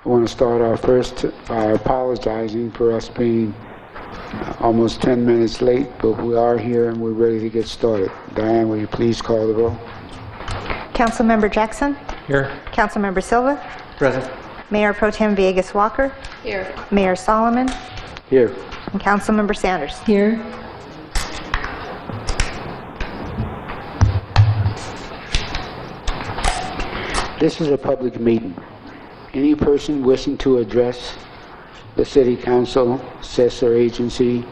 I want to start off first by apologizing for us being almost 10 minutes late, but we are here and we're ready to get started. Diane, will you please call the roll? Councilmember Jackson? Here. Councilmember Silva? Present. Mayor Pro Tem Villegas Walker? Here. Mayor Solomon? Here. And Councilmember Sanders? Here. This is a public meeting. Any person wishing to address the City Council, assessor agency,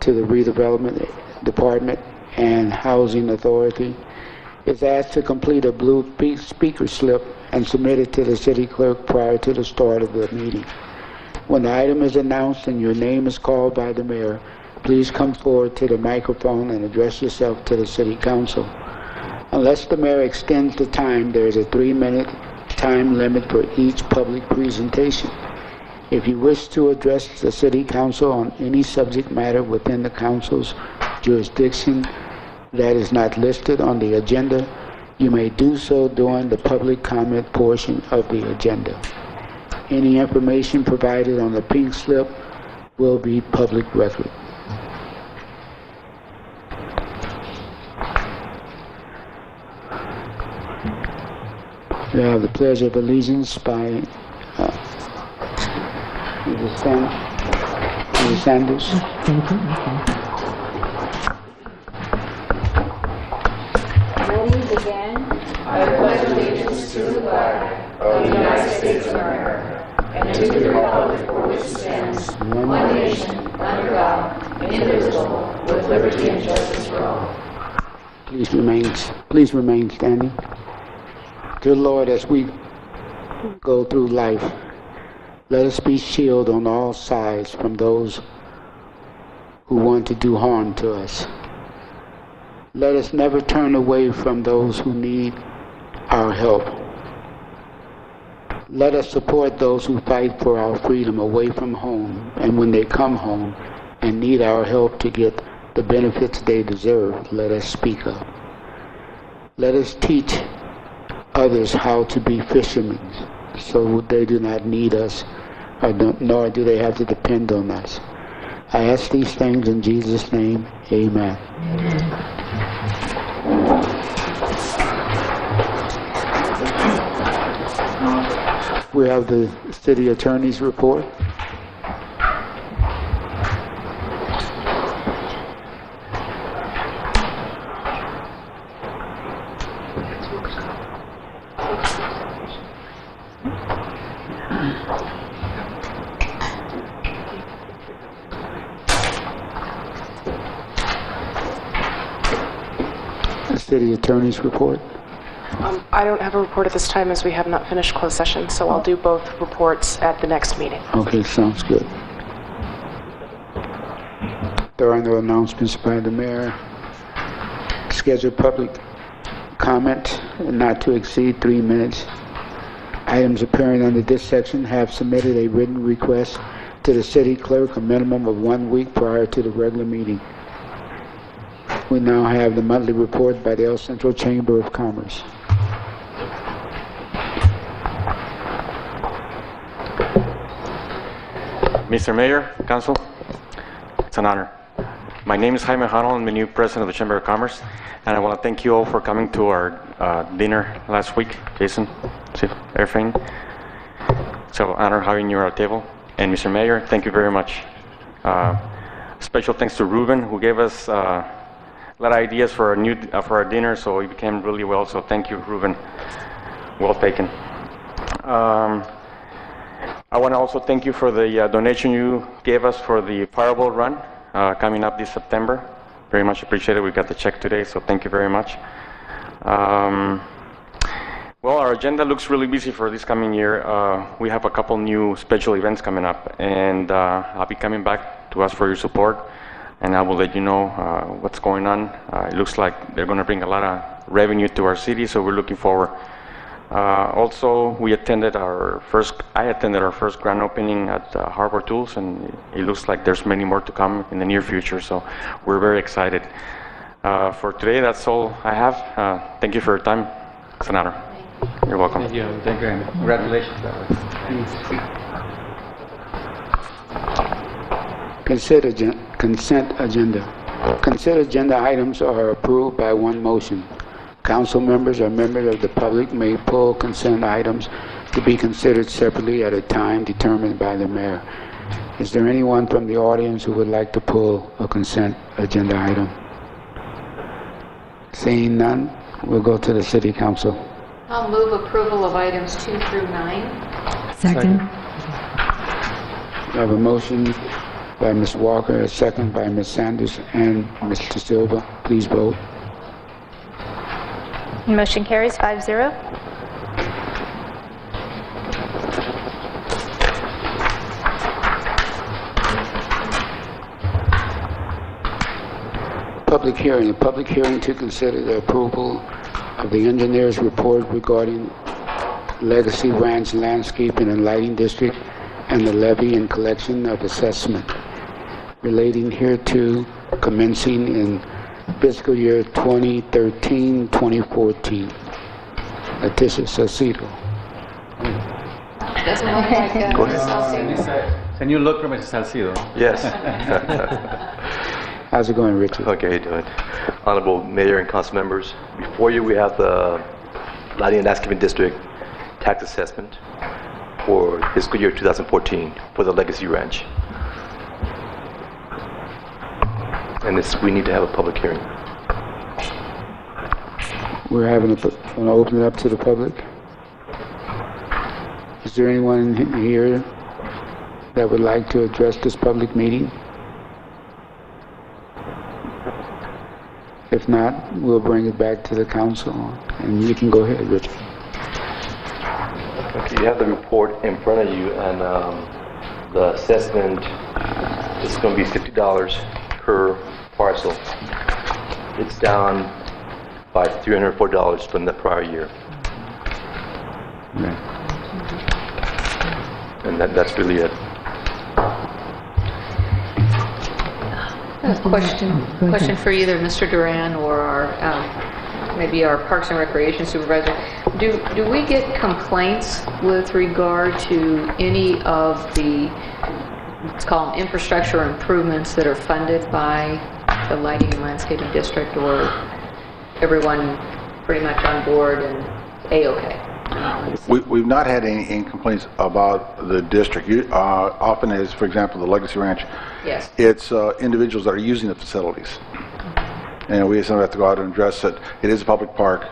to the Redevelopment Department and Housing Authority is asked to complete a blue speaker slip and submit it to the City Clerk prior to the start of the meeting. When the item is announced and your name is called by the Mayor, please come forward to the microphone and address yourself to the City Council. Unless the Mayor extends the time, there is a 3-minute time limit for each public presentation. If you wish to address the City Council on any subject matter within the Council's jurisdiction that is not listed on the agenda, you may do so during the public comment portion of the agenda. Any information provided on the pink slip will be public record. We have the Pledge of Allegiance by Mrs. Sanders. Ready, begin. I pledge allegiance to the flag of the United States of America and to the republic for which it stands, one nation, under God, indivisible, with liberty and justice for all. Please remain standing. Dear Lord, as we go through life, let us be shielded on all sides from those who want to do harm to us. Let us never turn away from those who need our help. Let us support those who fight for our freedom away from home, and when they come home and need our help to get the benefits they deserve, let us speak up. Let us teach others how to be fishermen so they do not need us, nor do they have to depend on us. I ask these things in Jesus' name, amen. We have the City Attorney's report. City Attorney's report. I don't have a report at this time as we have not finished closed session, so I'll do both reports at the next meeting. Okay, sounds good. There are no announcements by the Mayor. Scheduled public comment not to exceed 3 minutes. Items appearing under this section have submitted a written request to the City Clerk a minimum of 1 week prior to the regular meeting. We now have the monthly report by the El Centro Chamber of Commerce. Mr. Mayor, Council, it's an honor. My name is Jaime Hanel. I'm the new president of the Chamber of Commerce, and I want to thank you all for coming to our dinner last week. Jason, everything. So honor having you at our table. And Mr. Mayor, thank you very much. Special thanks to Ruben, who gave us a lot of ideas for our dinner, so it became really well. So thank you, Ruben. Well taken. I want to also thank you for the donation you gave us for the Fireball Run coming up this September. Very much appreciated. We got the check today, so thank you very much. Well, our agenda looks really busy for this coming year. We have a couple new special events coming up, and I'll be coming back to ask for your support, and I will let you know what's going on. It looks like they're going to bring a lot of revenue to our city, so we're looking forward. Also, I attended our first grand opening at Harbor Tools, and it looks like there's many more to come in the near future, so we're very excited. For today, that's all I have. Thank you for your time. It's an honor. You're welcome. Thank you. Thank you. Congratulations. Consent agenda. Consent agenda items are approved by one motion. Council members or members of the public may pull consent items to be considered separately at a time determined by the mayor. Is there anyone from the audience who would like to pull a consent agenda item? Seeing none, we'll go to the city council. I'll move approval of items 2 through 9. Second. I have a motion by Ms. Walker, a second by Ms. Sanders and Mr. Silva. Please vote. Motion carries 5-0. Public hearing. A public hearing to consider the approval of the engineer's report regarding Legacy Ranch Landscaping and Lighting District and the levy and collection of assessment relating hereto commencing in fiscal year 2013-2014. Leticia Salcido. Doesn't look like Salcedo. Can you look for Mr. Salcido? Yes. How's it going, Richard? Okay, how you doing? Honorable Mayor and council members, before you we have the Lighting and Landscaping District tax assessment for fiscal year 2014 for the Legacy Ranch. And we need to have a public hearing. We're having going to open it up to the public. Is there anyone here that would like to address this public meeting? If not, we'll bring it back to the council, and you can go ahead, Richard. Okay, you have the report in front of you, and the assessment is going to be $50 per parcel. It's down by $304 from the prior year. Yeah. And that's really it. Question for either Mr. Duran or our, maybe our Parks and Recreation Supervisor. Do we get complaints with regard to any of the, let's call them infrastructure improvements that are funded by the Lighting and Landscaping District, or everyone pretty much on board and A-okay? We've not had any complaints about the district. Often as, for example, the Legacy Ranch, Yes. it's individuals that are using the facilities. And we sometimes have to go out and address it. It is a public park.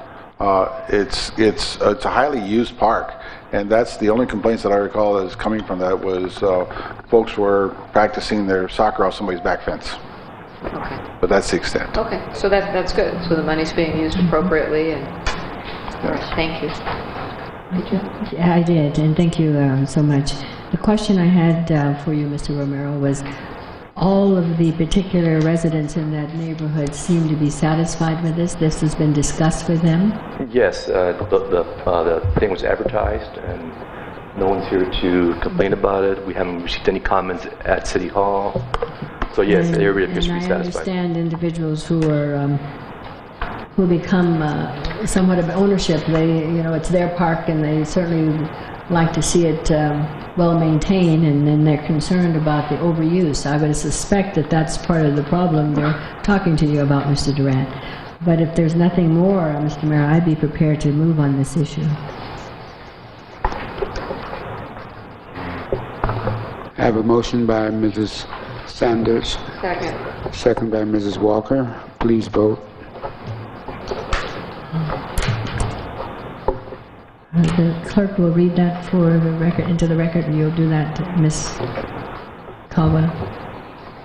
It's a highly used park. And that's the only complaints that I recall is coming from that was folks were practicing their soccer off somebody's back fence. Okay. But that's the extent. Okay, so that's good. So the money's being used appropriately, and thank you. Did you? I did, and thank you so much. The question I had for you, Mr. Romero, was all of the particular residents in that neighborhood seem to be satisfied with this? This has been discussed with them? Yes, the thing was advertised, and no one's here to complain about it. We haven't received any comments at City Hall. So yes, everybody appears to be And I satisfied. understand individuals who are who become somewhat of ownership. They, it's their park, and they certainly like to see it well maintained, and then they're concerned about the overuse. I would suspect that that's part of the problem they're talking to you about, Mr. Durant. But if there's nothing more, Mr. Mayor, I'd be prepared to move on this issue. I have a motion by Mrs. Sanders, Second. second by Mrs. Walker. Please vote. The clerk will read that for the record, into the record, and you'll do that, Ms. Caldwell.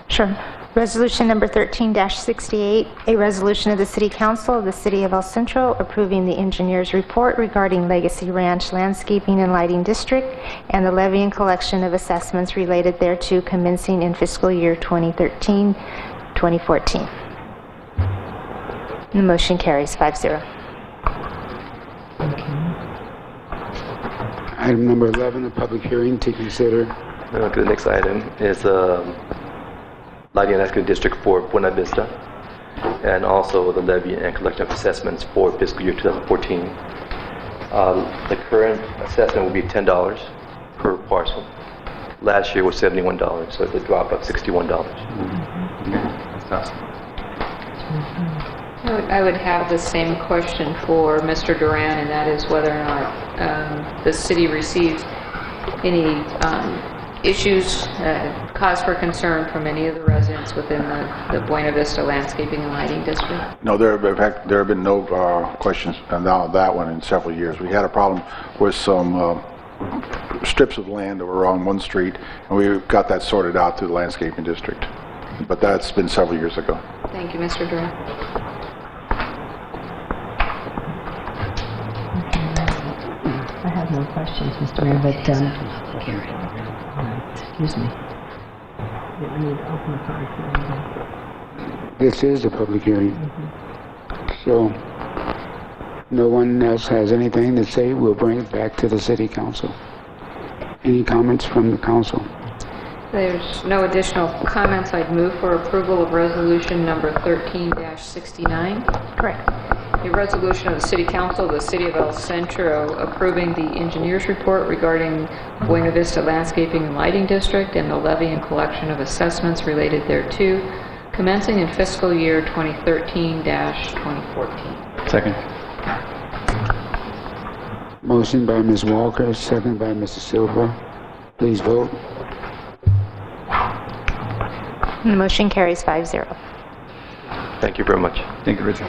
Sure. Resolution number 13-68, a resolution of the City Council of the City of El Centro approving the engineer's report regarding Legacy Ranch Landscaping and Lighting District and the levy and collection of assessments related thereto commencing in fiscal year 2013-2014. The motion carries 5-0. Item number 11, a public hearing to consider. Okay, the next item is Lighting and Landscaping District for Buena Vista, and also the levy and collection of assessments for fiscal year 2014. The current assessment will be $10 per parcel. Last year was $71, so it's a drop of $61. That's awesome. I would have the same question for Mr. Duran, and that is whether or not the city received any issues, cause for concern from any of the residents within the Buena Vista Landscaping and Lighting District. No, in fact, there have been no questions on that one in several years. We had a problem with some strips of land that were on one street, and we got that sorted out through the landscaping district. But that's been several years ago. Thank you, Mr. Duran. I have no questions, Mr. Mayor, but, excuse me. Yeah, we need to open the public hearing. This is a public hearing. So, no one else has anything to say, we'll bring it back to the city council. Any comments from the council? There's no additional comments. I'd move for approval of resolution number 13-69. Correct. A resolution of the City Council of the City of El Centro approving the engineer's report regarding Buena Vista Landscaping and Lighting District and the levy and collection of assessments related thereto, commencing in fiscal year 2013-2014. Second. Motion by Ms. Walker, second by Mr. Silva. Please vote. And the motion carries 5-0. Thank you very much. Thank you, Richard.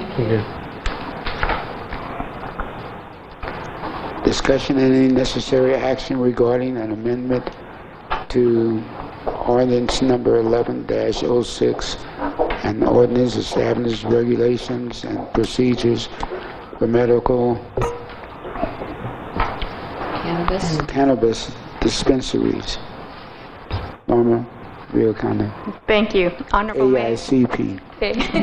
Discussion and any necessary action regarding an amendment to ordinance number 11-06, an ordinance establishes regulations and procedures for medical cannabis dispensaries. Norma Villalcana, Thank you. Honorable Mayor. AICP. Thank you.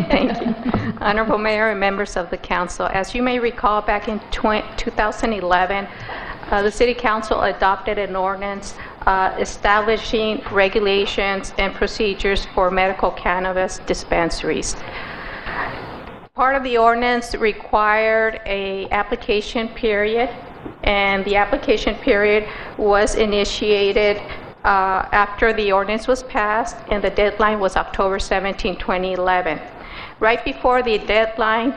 Honorable Mayor and members of the council, as you may recall, back in 2011, the City Council adopted an ordinance establishing regulations and procedures for medical cannabis dispensaries. Part of the ordinance required an application period, and the application period was initiated after the ordinance was passed, and the deadline was October 17, 2011. Right before the deadline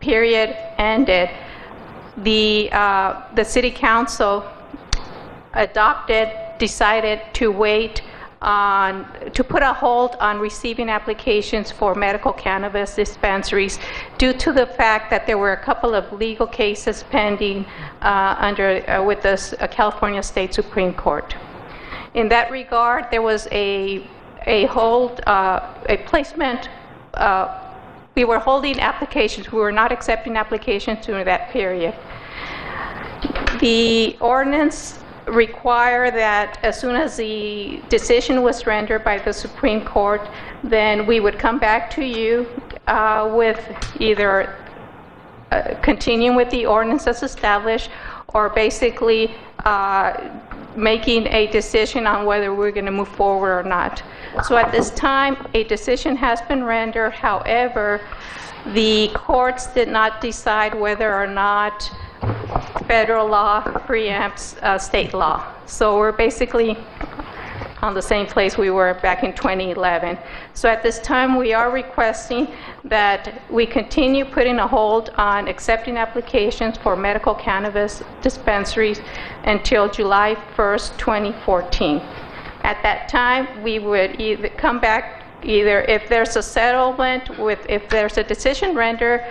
period ended, the City Council decided to put a hold on receiving applications for medical cannabis dispensaries due to the fact that there were a couple of legal cases pending with the California State Supreme Court. In that regard, there was a placement. We were holding applications. We were not accepting applications during that period. The ordinance required that as soon as the decision was rendered by the Supreme Court, then we would come back to you with either continuing with the ordinance as established, or basically making a decision on whether we're going to move forward or not. So at this time, a decision has been rendered. However, the courts did not decide whether or not federal law preempts state law. So we're basically on the same place we were back in 2011. So at this time, we are requesting that we continue putting a hold on accepting applications for medical cannabis dispensaries until July 1st, 2014. At that time, we would either come back, if there's a settlement, if there's a decision rendered,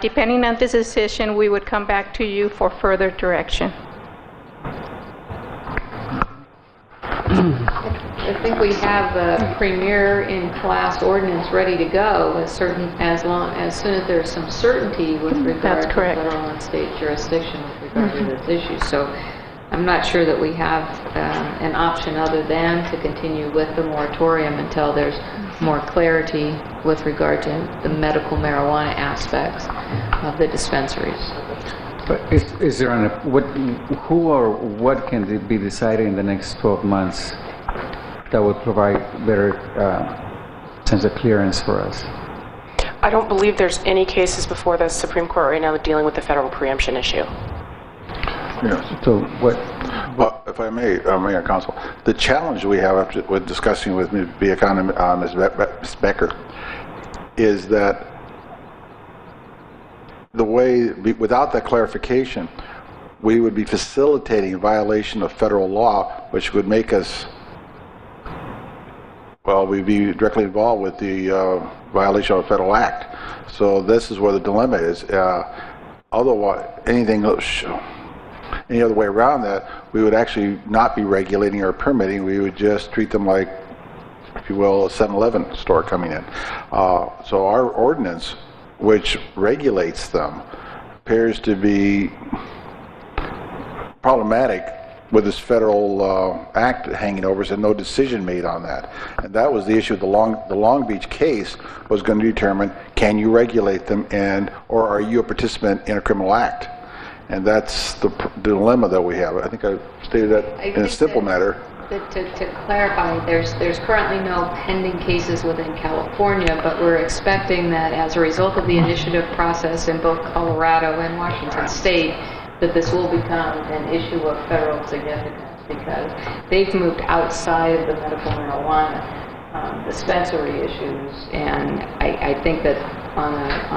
depending on this decision, we would come back to you for further direction. I think we have a premier in class ordinance ready to go as soon as there's some certainty with regard to federal and state jurisdiction with regard to this issue. So I'm not sure that we have an option other than to continue with the moratorium until there's more clarity with regard to the medical marijuana aspects of the dispensaries. But is there who or what can be decided in the next 12 months that would provide better sense of clearance for us? I don't believe there's any cases before the Supreme Court right now dealing with the federal preemption issue. Yes. So what, Well, if I may, Mayor Council, the challenge we have after, with discussing with Ms. Ms. Becker is that the way, without that clarification, we would be facilitating a violation of federal law, which would make us, well, we'd be directly involved with the violation of a federal act. So this is where the dilemma is. Otherwise, anything else, any other way around that, we would actually not be regulating or permitting. We would just treat them like, if you will, a 7-Eleven store coming in. So our ordinance, which regulates them, appears to be problematic with this federal act hanging over us and no decision made on that. And that was the issue. The Long Beach case was going to determine, can you regulate them, and or are you a participant in a criminal act? And that's the dilemma that we have. I think I stated that in a simple matter. To clarify, there's currently no pending cases within California, but we're expecting that as a result of the initiative process in both Colorado and Washington State, that this will become an issue of federal significance because they've moved outside of the medical marijuana dispensary issues, and I think that on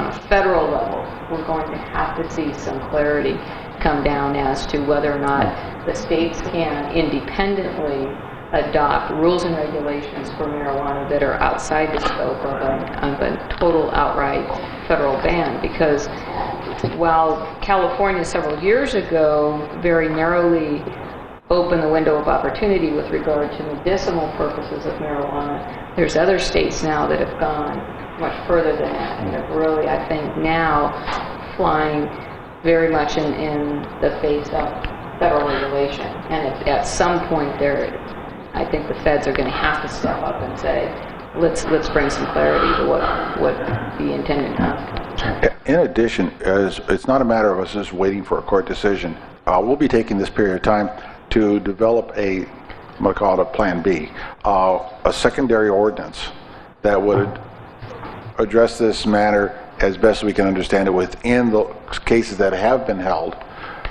a federal level, we're going to have to see some clarity come down as to whether or not the states can independently adopt rules and regulations for marijuana that are outside the scope of a total outright federal ban. Because while California several years ago very narrowly opened the window of opportunity with regard to medicinal purposes of marijuana, there's other states now that have gone much further than that and have really, I think, now flying very much in the face of federal regulation. And at some point there, I think the feds are going to have to step up and say, let's bring some clarity to what the intended consequences. In addition, as it's not a matter of us just waiting for a court decision, we'll be taking this period of time to develop I'm going to call it a Plan B, a secondary ordinance that would address this matter as best we can understand it within the cases that have been held,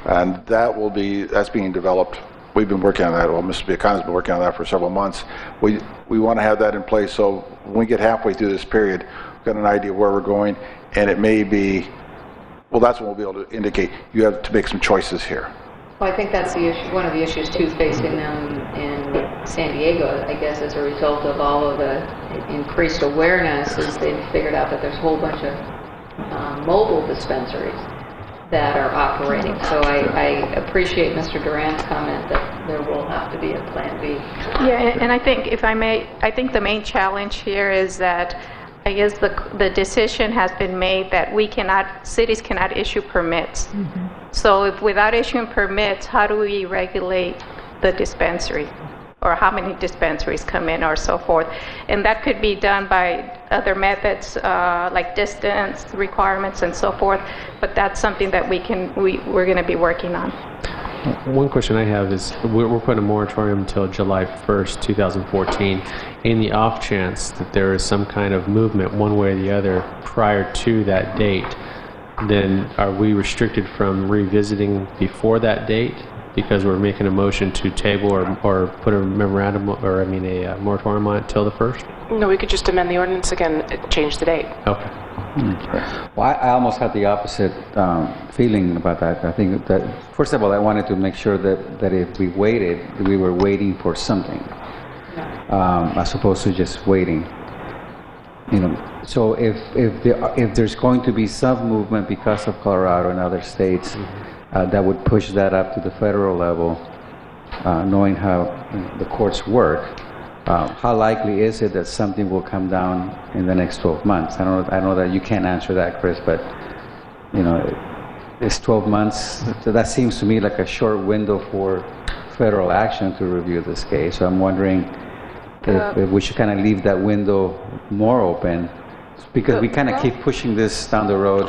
and that's being developed. We've been working on that. Well, Mr. Biacon's been working on that for several months. We want to have that in place so when we get halfway through this period, we've got an idea of where we're going, and it may be, well, that's when we'll be able to indicate you have to make some choices here. Well, I think that's the issue, one of the issues too facing them in San Diego, I guess, as a result of all of the increased awareness, is they've figured out that there's a whole bunch of mobile dispensaries that are operating. So I appreciate Mr. Duran's comment that there will have to be a Plan B. Yeah, and I think, if I may, I think the main challenge here is that I guess the decision has been made that cities cannot issue permits. Mm-hmm. So if without issuing permits, how do we regulate the dispensary? Or how many dispensaries come in or so forth? And that could be done by other methods like distance requirements and so forth, but that's something that we're going to be working on. One question I have is, we're putting a moratorium until July 1st, 2014. In the off chance that there is some kind of movement one way or the other prior to that date, then are we restricted from revisiting before that date because we're making a motion to table or put a memorandum, or a moratorium on it till the 1st? No, we could just amend the ordinance again, change the date. Okay. Well, I almost had the opposite feeling about that. I think that, first of all, I wanted to make sure that if we waited, we were waiting for something, as opposed to just waiting. So if there's going to be some movement because of Colorado and other states, that would push that up to the federal level, knowing how the courts work. How likely is it that something will come down in the next 12 months? I know that you can't answer that, Chris, but it's 12 months. That seems to me like a short window for federal action to review this case. So I'm wondering if we should kind of leave that window more open, because we kind of keep pushing this down the road.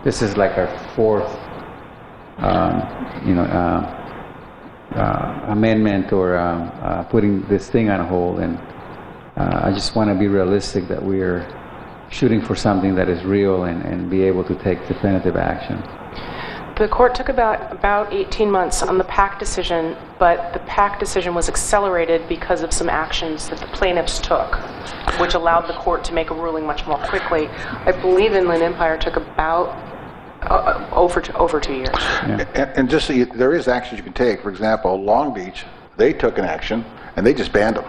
This is like our fourth amendment or putting this thing on hold, and I just want to be realistic that we're shooting for something that is real and be able to take definitive action. The court took about 18 months on the PAC decision, but the PAC decision was accelerated because of some actions that the plaintiffs took, which allowed the court to make a ruling much more quickly. I believe Inland Empire took about over 2 years. Yeah. And just so there is actions you can take. For example, Long Beach, they took an action and they just banned them.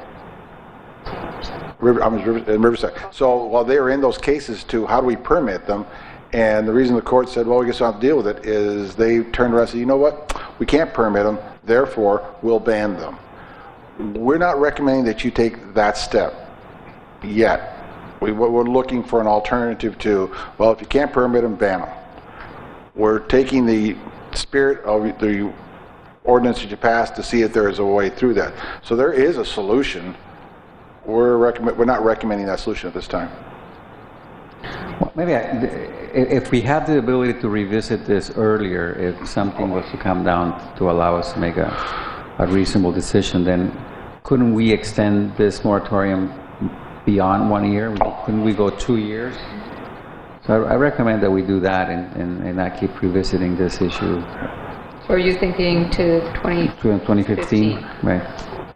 Riverside. So while they were in those cases to how do we permit them, and the reason the court said, well, we guess we'll have to deal with it, is they turned around and said, you know what, we can't permit them, therefore we'll ban them. We're not recommending that you take that step yet. We're looking for an alternative to, well, if you can't permit them, ban them. We're taking the spirit of the ordinance that you passed to see if there is a way through that. So there is a solution. We're not recommending that solution at this time. Well, maybe if we have the ability to revisit this earlier, if something was to come down to allow us to make a reasonable decision, then couldn't we extend this moratorium beyond 1 year? Couldn't we go 2 years? So I recommend that we do that and not keep revisiting this issue. So are you thinking to 2015? Right.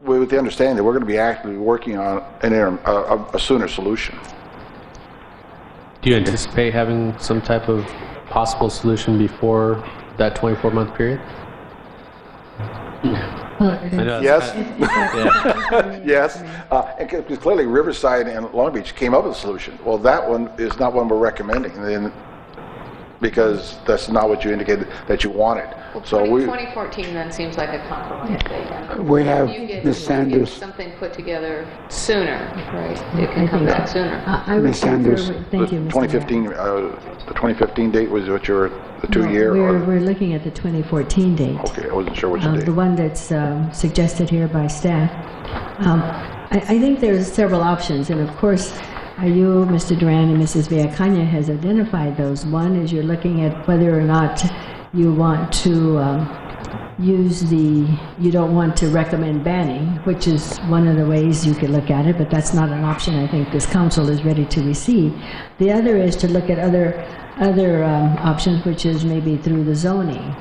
With the understanding that we're going to be actively working on a sooner solution. Do you anticipate having some type of possible solution before that 24-month period? Yes. Yes. Because clearly Riverside and Long Beach came up with a solution. Well, that one is not one we're recommending, because that's not what you indicated that you wanted. Well, so 2014 then seems like a compromise date. We have Ms. Ms. Sanders. Something put together sooner, right? It can come back sooner. I would Ms. Sanders. Thank you, Mr. 2015, the 2015 date was what your the 2 year? We're looking at the 2014 date. Okay, I wasn't sure which date. The one that's suggested here by staff. I think there's several options, and of course, you, Mr. Duran, and Mrs. Villacana has identified those. One is you're looking at whether or not you want to you don't want to recommend banning, which is one of the ways you could look at it, but that's not an option I think this council is ready to receive. The other is to look at other options, which is maybe through the zoning.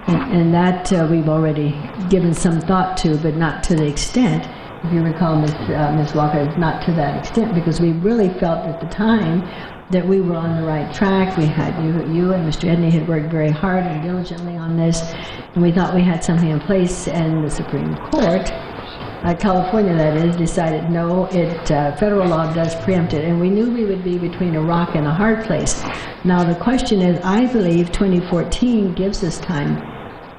And that we've already given some thought to, but not to the extent. If you recall, Ms. Walker, not to that extent, because we really felt at the time that we were on the right track. We had, you and Mr. Edney had worked very hard and diligently on this, and we thought we had something in place, and the Supreme Court, California that is, decided no, federal law does preempt it, and we knew we would be between a rock and a hard place. Now the question is, I believe 2014 gives us time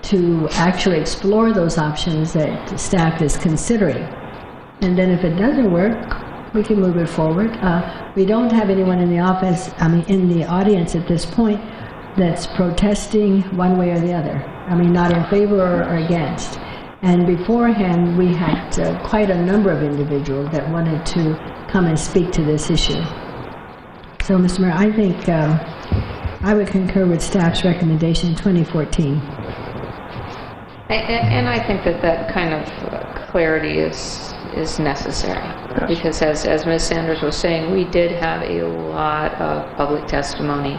to actually explore those options that staff is considering. And then if it doesn't work, we can move it forward. We don't have anyone in the office, in the audience at this point that's protesting one way or the other. Not in favor or against. And beforehand, we had quite a number of individuals that wanted to come and speak to this issue. So, Mr. Mayor, I think I would concur with staff's recommendation 2014. And I think that kind of clarity is necessary, because as Ms. Sanders was saying, we did have a lot of public testimony,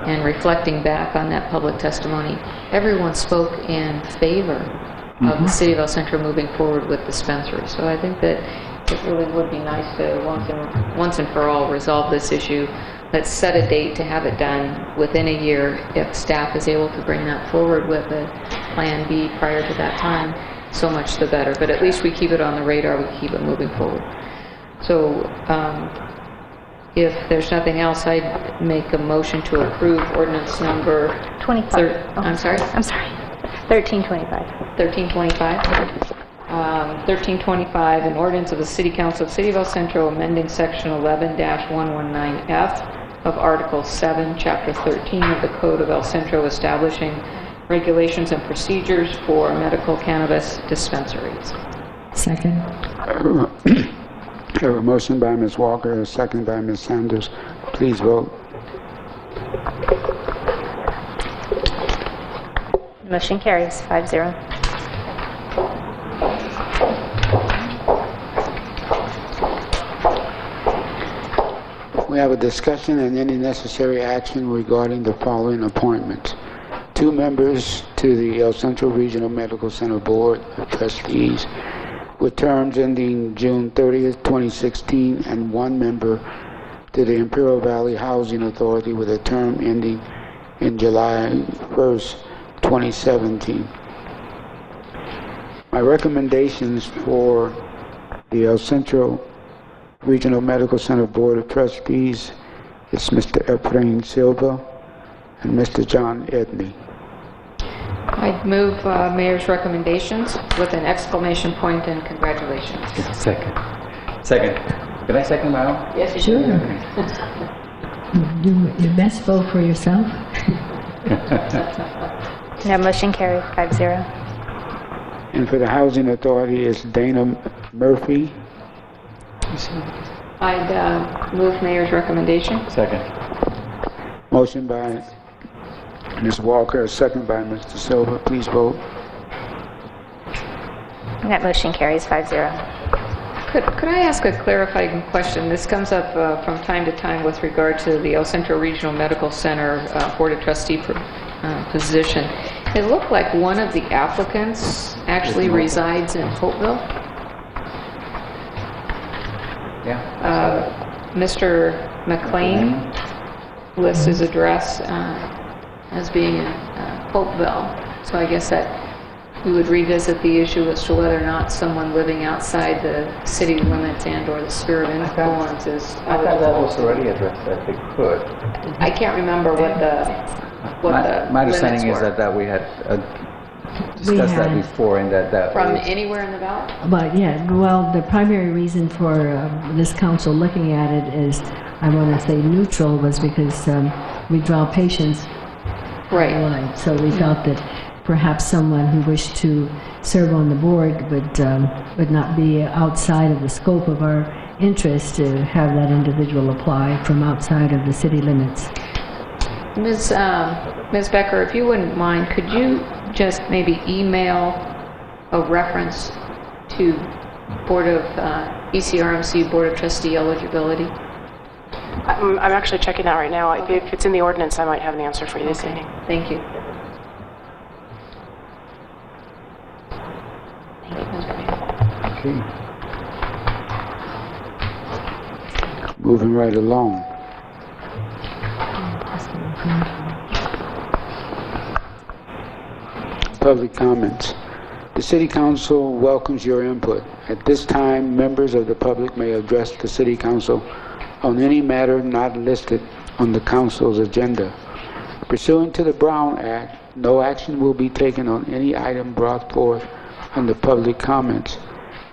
and reflecting back on that public testimony, everyone spoke in favor of the City of El Centro moving forward with dispensaries. So I think that it really would be nice to once and for all resolve this issue. Let's set a date to have it done within a year. If staff is able to bring that forward with a Plan B prior to that time, so much the better. But at least we keep it on the radar, we keep it moving forward. So if there's nothing else, I'd make a motion to approve ordinance number 25. I'm sorry? I'm sorry. 1325. 1325. 1325, an ordinance of the City Council of City of El Centro amending section 11-119F of Article 7, Chapter 13 of the Code of El Centro, establishing regulations and procedures for medical cannabis dispensaries. Second. I have a motion by Ms. Walker, a second by Ms. Sanders. Please vote. Motion carries 5-0. We have a discussion and any necessary action regarding the following appointments. 2 members to the El Centro Regional Medical Center Board of Trustees with terms ending June 30th, 2016, and 1 member to the Imperial Valley Housing Authority with a term ending in July 1st, 2017. My recommendations for the El Centro Regional Medical Center Board of Trustees is Mr. Efrain Silva and Mr. John Edney. I'd move Mayor's recommendations with an exclamation point and congratulations. Second. Second. Can I second my own? Yes, you Sure. Do your best, vote for yourself. That motion carries 5-0. And for the Housing Authority is Dana Murphy. I'd move Mayor's recommendation. Second. Motion by Ms. Walker, second by Mr. Silva. Please vote. That motion carries 5-0. Could I ask a clarifying question? This comes up from time to time with regard to the El Centro Regional Medical Center Board of Trustee position. It looked like one of the applicants actually resides in Hopeville. Yeah. Mr. McLean lists his address as being in Hopeville. So I guess that we would revisit the issue as to whether or not someone living outside the city limits and/or the sphere of influence is I thought that was already addressed, that they could. I can't remember what the My understanding is limits were. that we had discussed that had- before, and that From was- anywhere in the valley? But yeah, well, the primary reason for this council looking at it is, I want to say neutral, was because we draw patients Right. wide. So we felt that perhaps someone who wished to serve on the board would not be outside of the scope of our interest to have that individual apply from outside of the city limits. Ms. Becker, if you wouldn't mind, could you just maybe email a reference to ECRMC Board of Trustee eligibility? I'm actually checking that right now. If it's in the ordinance, I might have an answer for you this evening. Thank you. Thank you, Ms. Graham. Okay. Moving right along. Public comments. The City Council welcomes your input. At this time, members of the public may address the City Council on any matter not listed on the Council's agenda. Pursuant to the Brown Act, no action will be taken on any item brought forth under public comments.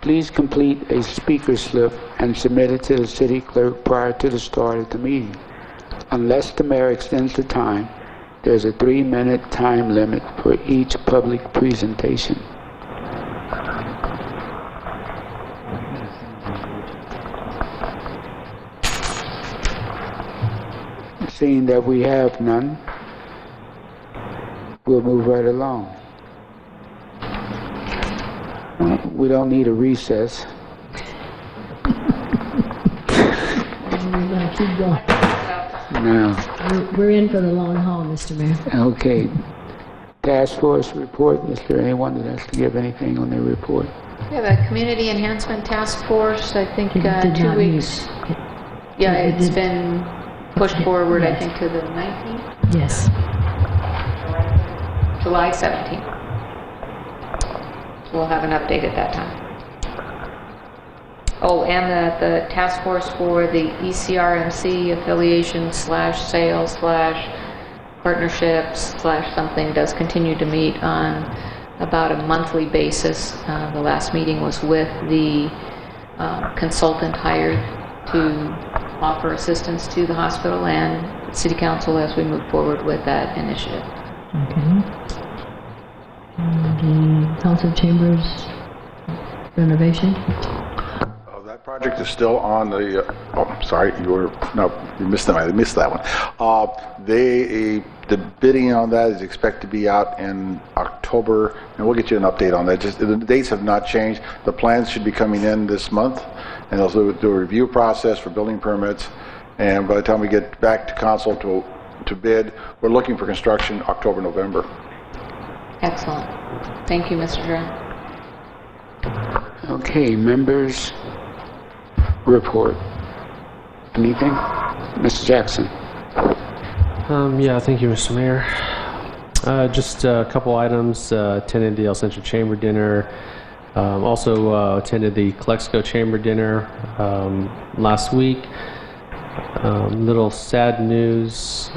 Please complete a speaker slip and submit it to the city clerk prior to the start of the meeting. Unless the mayor extends the time, there's a 3-minute time limit for each public presentation. Seeing that we have none, we'll move right along. We don't need a recess. We're going to keep going. No. We're in for the long haul, Mr. Mayor. Okay. Task Force report. Is there anyone that has to give anything on their report? We have a Community Enhancement Task Force, I think, It did 2 not meet. weeks. Yeah, it it's did- been pushed forward, I Yes. think, to the 19th, Yes. July 17th. So we'll have an update at that time. Oh, and the task force for the ECRMC affiliation / sales / partnerships / something does continue to meet on about a monthly basis. The last meeting was with the consultant hired to offer assistance to the hospital and City Council as we move forward with that initiative. Okay. And the council chambers renovation? That project is still on the, you missed that one. The bidding on that is expected to be out in October, and we'll get you an update on that. Just, the dates have not changed. The plans should be coming in this month, and they'll do a review process for building permits, and by the time we get back to council to to bid. We're looking for construction October, November. Excellent. Thank you, Mr. Durant. Okay, members report. Anything? Mr. Jackson. Yeah, thank you, Mr. Mayor. Just a couple items. Attended the El Centro Chamber dinner. Also attended the Calexico Chamber dinner last week. Little sad news.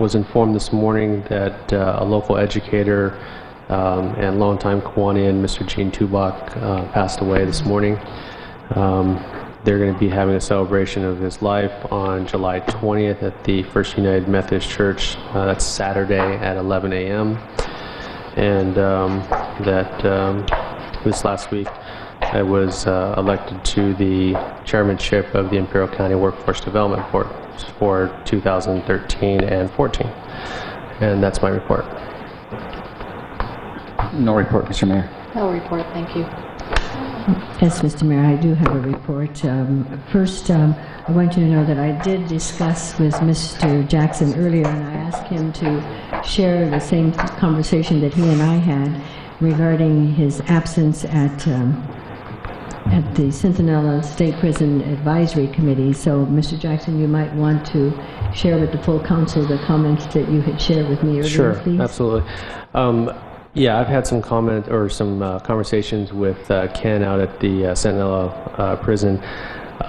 Was informed this morning that a local educator and longtime Kiwanian, Mr. Gene Tubak, passed away this morning. They're going to be having a celebration of his life on July 20th at the First United Methodist Church. That's Saturday at 11 a.m. And this last week I was elected to the chairmanship of the Imperial County Workforce Development Board for 2013 and 14. And that's my report. No report, Mr. Mayor. No report, thank you. Yes, Mr. Mayor, I do have a report. First, I want you to know that I did discuss with Mr. Jackson earlier, and I asked him to share the same conversation that he and I had regarding his absence at the Centinela State Prison Advisory Committee. So, Mr. Jackson, you might want to share with the full council the comments that you had shared with me earlier, Sure, please. absolutely. Yeah, I've had some conversations with Ken out at the Centinela prison.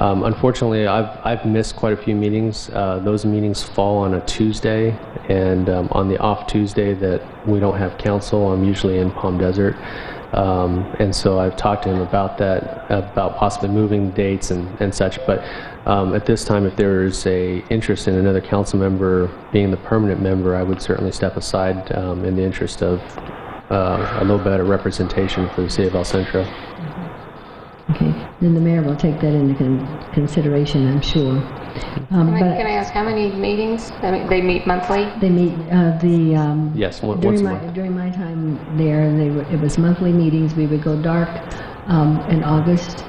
Unfortunately, I've missed quite a few meetings. Those meetings fall on a Tuesday, and on the off Tuesday that we don't have council, I'm usually in Palm Desert. And so I've talked to him about that, about possibly moving dates and such. But at this time, if there's a interest in another council member being the permanent member, I would certainly step aside in the interest of a little better representation for the city of El Centro. Okay, then the mayor will take that into consideration, I'm sure. Can I ask how many meetings? I mean, they meet monthly? They meet Yes, once a during month. during my time there, it was monthly meetings. We would go dark in August.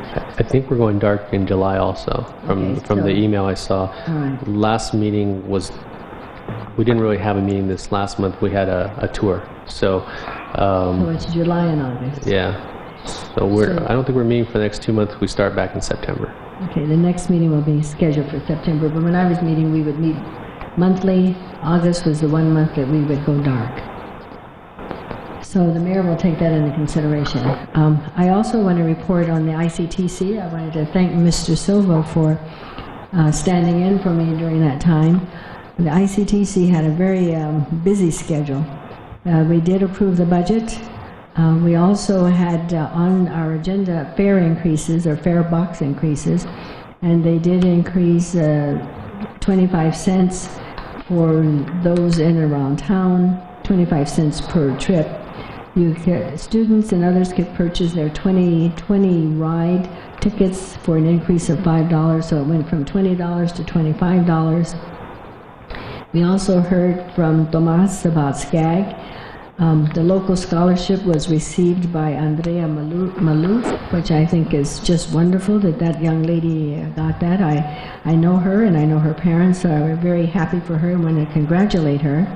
I think we're going dark in July also, from the email I saw. All right. Last meeting was, we didn't really have a meeting this last month. We had a tour. So, So it's July and August. yeah. So I don't think we're meeting for the next 2 months. We start back in September. Okay, the next meeting will be scheduled for September, but when I was meeting, we would meet monthly. August was the 1 month that we would go dark. So the mayor will take that into consideration. I also want to report on the ICTC. I wanted to thank Mr. Silva for standing in for me during that time. The ICTC had a very busy schedule. We did approve the budget. We also had on our agenda fare increases or fare box increases, and they did increase 25 cents for those in and around town, 25 cents per trip. Students and others could purchase their 2020 ride tickets for an increase of $5, so it went from $20 to $25. We also heard from Tomas about SCAG. The local scholarship was received by Andrea Maluf, which I think is just wonderful that young lady got that. I know her and I know her parents, so we're very happy for her and want to congratulate her.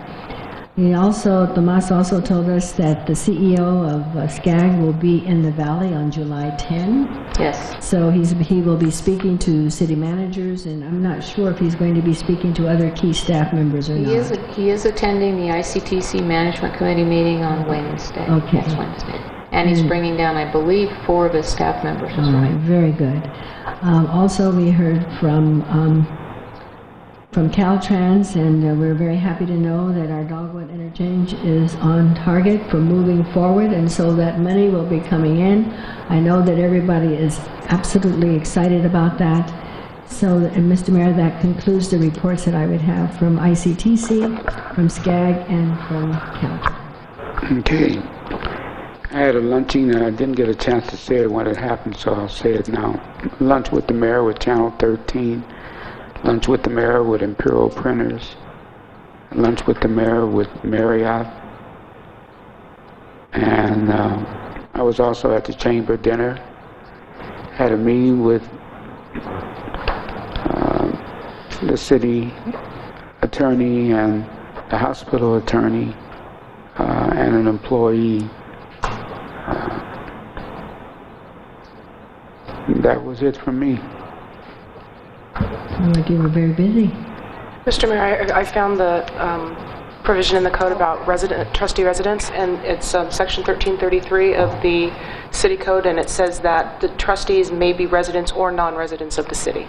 Tomas also told us that the CEO of SCAG will be in the Valley on July 10. Yes. So he will be speaking to city managers, and I'm not sure if he's going to be speaking to other key staff members or not. He is attending the ICTC Management Committee meeting on Wednesday. Okay. Next Wednesday. And he's bringing down, I believe, 4 of his staff members as All well. right, very good. Also, we heard from Caltrans, and we're very happy to know that our Dogwood interchange is on target for moving forward, and so that money will be coming in. I know that everybody is absolutely excited about that. So, and Mr. Mayor, that concludes the reports that I would have from ICTC, from SCAG, and from Caltrans. Okay. I had a luncheon and I didn't get a chance to say it when it happened, so I'll say it now. Lunch with the mayor with Channel 13. Lunch with the mayor with Imperial Printers. Lunch with the mayor with Marriott. And I was also at the chamber dinner. Had a meeting with the city attorney and a hospital attorney and an employee. That was it for me. Sounded like you were very busy. Mr. Mayor, I found the provision in the code about trustee residence, and it's section 1333 of the city code, and it says that the trustees may be residents or non-residents of the city.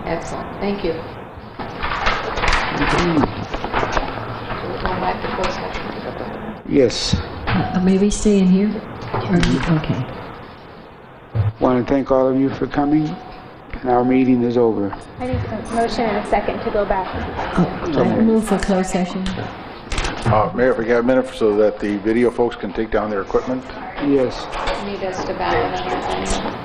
Excellent, thank you. Going back to closed session. Yes. Maybe stay in here? Okay. Want to thank all of you for coming, and our meeting is over. I need a motion and a second to go back. I move for closed session. Mayor, if we got a minute so that the video folks can take down their equipment. Yes. Need us to ballot on that.